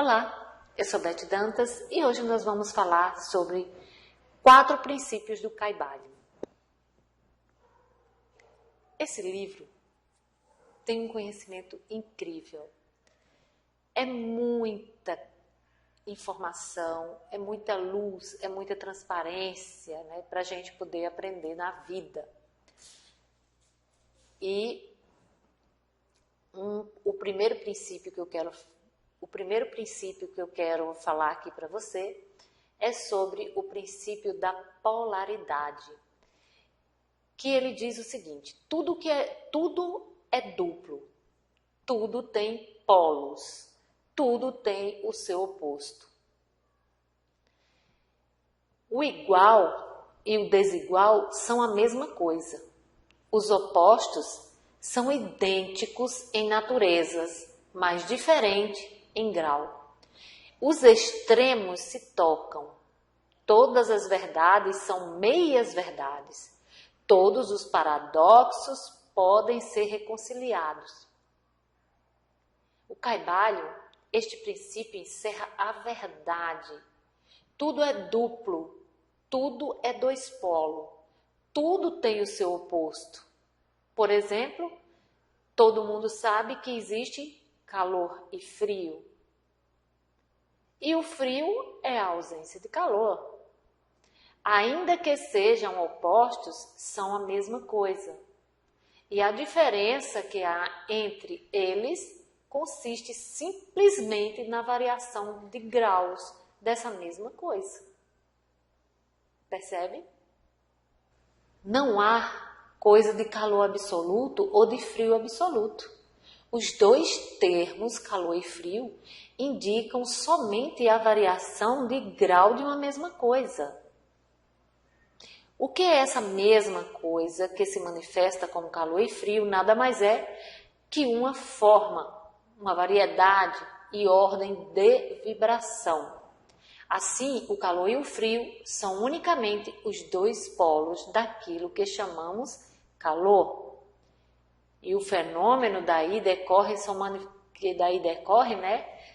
Olá, eu sou Beth Dantas e hoje nós vamos falar sobre 4 princípios do Kaibalho. Esse livro tem um conhecimento incrível. É muita informação, é muita luz, é muita transparência, né, para a gente poder aprender na vida. E o primeiro princípio que eu quero falar aqui para você é sobre o princípio da polaridade, que ele diz o seguinte: tudo é duplo, tudo tem polos, tudo tem o seu oposto. O igual e o desigual são a mesma coisa. Os opostos são idênticos em naturezas, mas diferentes em grau. Os extremos se tocam. Todas as verdades são meias verdades. Todos os paradoxos podem ser reconciliados. O Kaibalho, este princípio encerra a verdade. Tudo é duplo, tudo é dois polos, tudo tem o seu oposto. Por exemplo, todo mundo sabe que existe calor e frio. E o frio é a ausência de calor. Ainda que sejam opostos, são a mesma coisa. E a diferença que há entre eles consiste simplesmente na variação de graus dessa mesma coisa. Percebe? Não há coisa de calor absoluto ou de frio absoluto. Os dois termos, calor e frio, indicam somente a variação de grau de uma mesma coisa. O que é essa mesma coisa que se manifesta como calor e frio nada mais é que uma forma, uma variedade e ordem de vibração. Assim, o calor e o frio são unicamente os dois polos daquilo que chamamos calor. E o fenômeno daí decorre,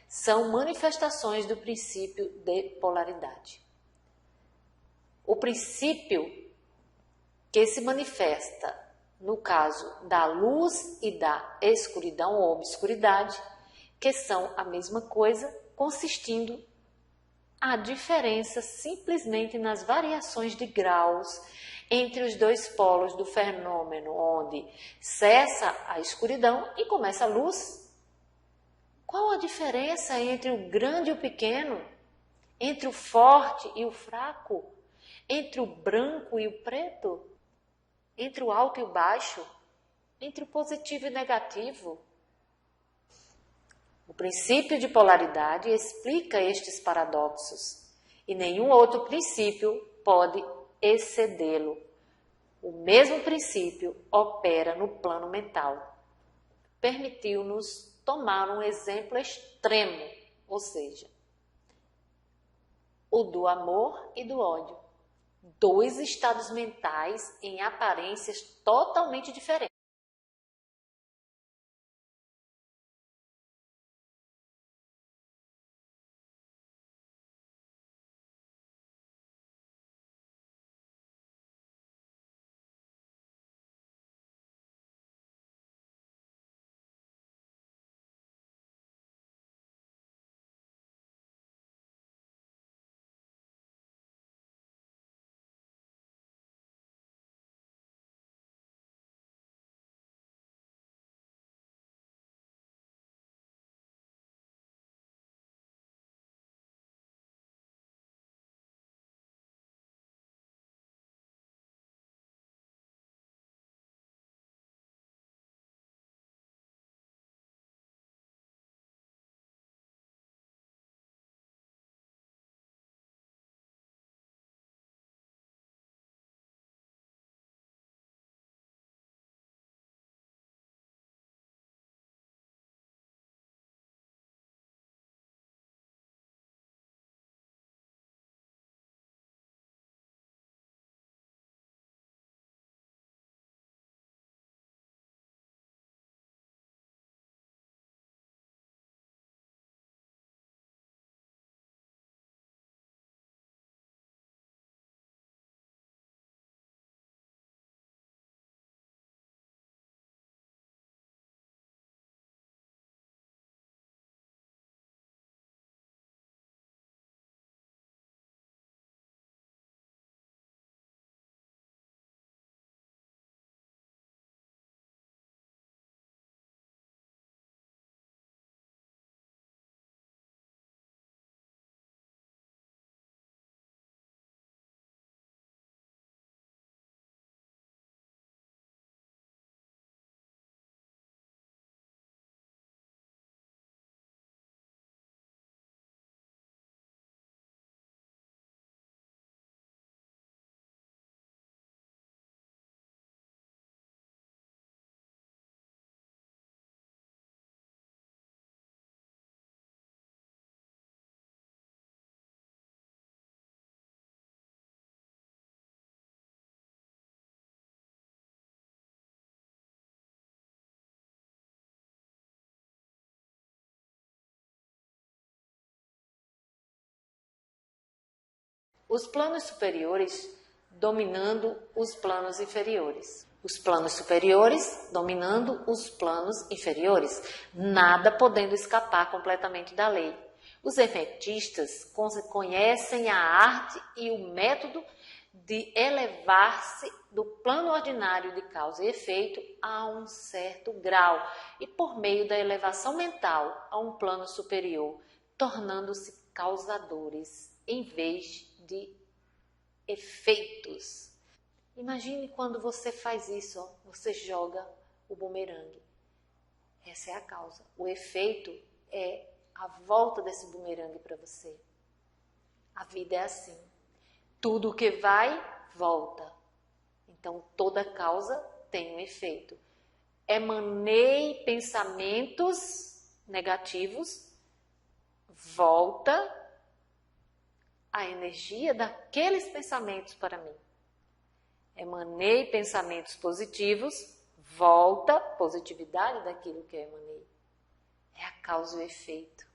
são manifestações do princípio de polaridade. O princípio que se manifesta no caso da luz e da escuridão ou obscuridade, que são a mesma coisa, consistindo a diferença simplesmente nas variações de graus entre os dois polos do fenômeno, onde cessa a escuridão e começa a luz. Qual a diferença entre o grande e o pequeno? Entre o forte e o fraco? Entre o branco e o preto? Entre o alto e o baixo? Entre o positivo e o negativo? O princípio de polaridade explica estes paradoxos e nenhum outro princípio pode excedê-lo. O mesmo princípio opera no plano mental. Permitiu-nos tomar um exemplo extremo, ou seja, o do amor e do ódio. 2 estados mentais em aparências totalmente diferentes. Os planos superiores dominando os planos inferiores. Os planos superiores dominando os planos inferiores, nada podendo escapar completamente da lei. Os hermetistas conhecem a arte e o método de elevar-se do plano ordinário de causa e efeito a um certo grau e por meio da elevação mental a um plano superior, tornando-se causadores em vez de efeitos. Imagine quando você faz isso, ó, você joga o bumerangue. Essa é a causa. O efeito é a volta desse bumerangue para você. A vida é assim. Tudo que vai, volta. Então, toda causa tem um efeito. Emanei pensamentos negativos, volta a energia daqueles pensamentos para mim. Emanei pensamentos positivos, volta positividade daquilo que eu emanei. É a causa e o efeito.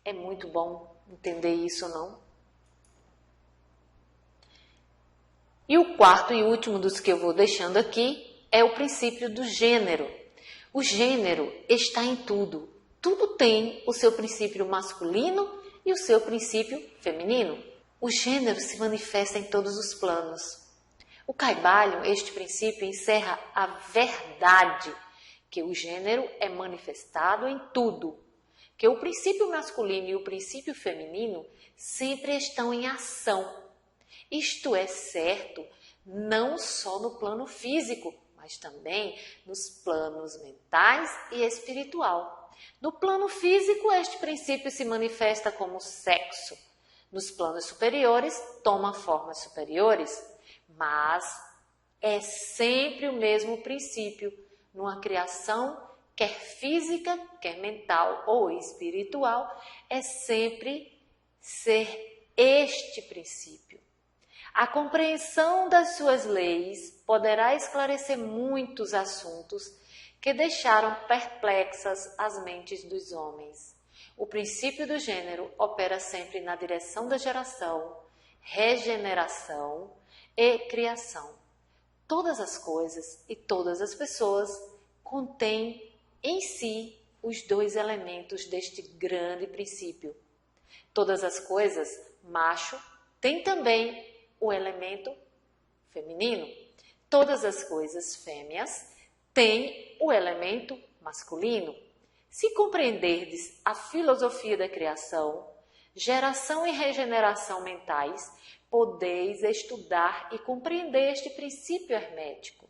É muito bom entender isso, não? E o quarto e último dos que eu vou deixando aqui é o princípio do gênero. O gênero está em tudo. Tudo tem o seu princípio masculino e o seu princípio feminino. O gênero se manifesta em todos os planos. O Kaibalho, este princípio, encerra a verdade, que o gênero é manifestado em tudo, que o princípio masculino e o princípio feminino sempre estão em ação. Isto é certo não só no plano físico, mas também nos planos mentais e espiritual. No plano físico, este princípio se manifesta como sexo. Nos planos superiores, toma formas superiores, mas é sempre o mesmo princípio, numa criação, quer física, quer mental ou espiritual, é sempre ser este princípio. A compreensão das suas leis poderá esclarecer muitos assuntos que deixaram perplexas as mentes dos homens. O princípio do gênero opera sempre na direção da geração, regeneração e criação. Todas as coisas e todas as pessoas contêm em si os dois elementos deste grande princípio. Todas as coisas, macho, têm também o elemento feminino. Todas as coisas, fêmeas, têm o elemento masculino. Se compreenderdes a filosofia da criação, geração e regeneração mentais, podeis estudar e compreender este princípio hermético.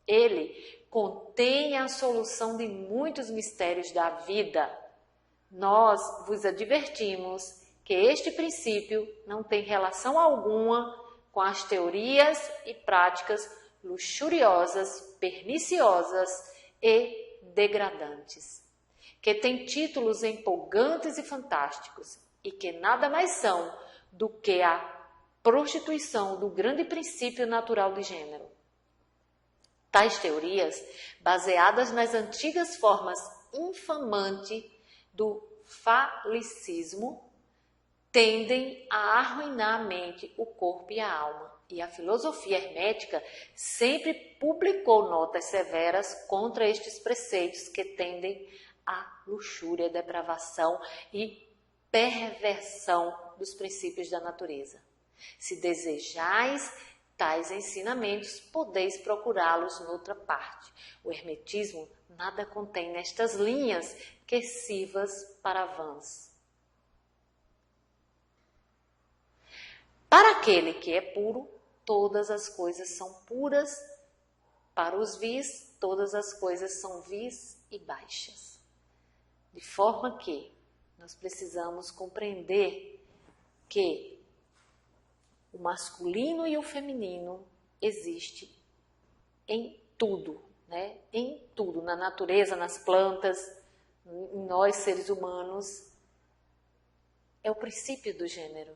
Ele contém a solução de muitos mistérios da vida. Nós vos advertimos que este princípio não tem relação alguma com as teorias e práticas luxuriosas, perniciosas e degradantes, que têm títulos empolgantes e fantásticos e que nada mais são do que a prostituição do grande princípio natural de gênero. Tais teorias, baseadas nas antigas formas infamantes do falicismo, tendem a arruinar a mente, o corpo e a alma. E a filosofia hermética sempre publicou notas severas contra estes preceitos que tendem à luxúria, depravação e perversão dos princípios da natureza. Se desejais tais ensinamentos, podeis procurá-los noutra parte. O hermetismo nada contém nestas linhas que sirvas para vãs. Para aquele que é puro, todas as coisas são puras. Para os vis, todas as coisas são vis e baixas. De forma que nós precisamos compreender que o masculino e o feminino existe em tudo, né? Em tudo, na natureza, nas plantas, em nós seres humanos. É o princípio do gênero.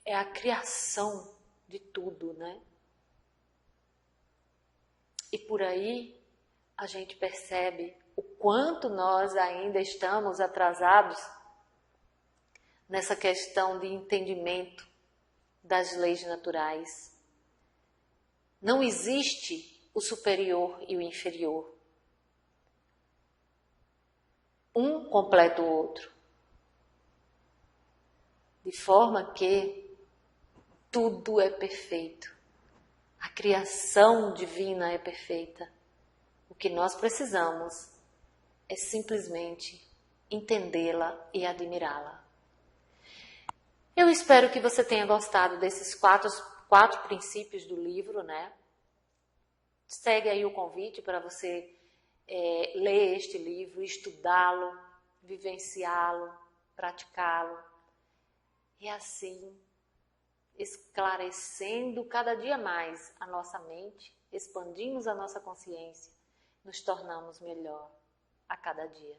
É a criação de tudo, né? E por aí a gente percebe o quanto nós ainda estamos atrasados nessa questão de entendimento das leis naturais. Não existe o superior e o inferior. Um completa o outro. De forma que tudo é perfeito. A criação divina é perfeita. O que nós precisamos é simplesmente entendê-la e admirá-la. Eu espero que você tenha gostado desses quatro princípios do livro, né? Segue aí o convite para você ler este livro, estudá-lo, vivenciá-lo, praticá-lo. E assim, esclarecendo cada dia mais a nossa mente, expandimos a nossa consciência, nos tornamos melhor a cada dia.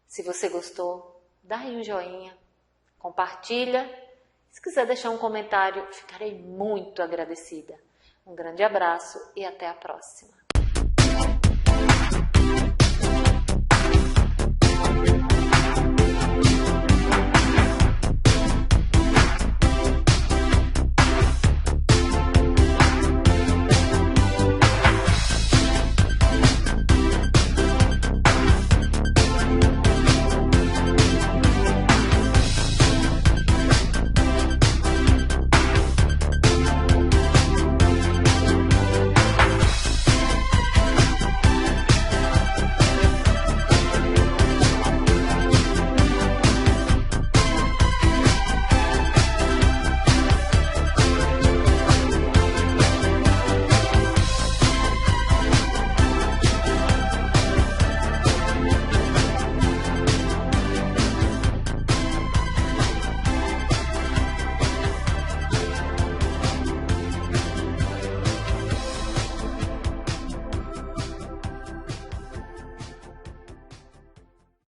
Se você gostou, dá aí um joinha, compartilha. Se quiser deixar um comentário, ficarei muito agradecida. Um grande abraço e até a próxima.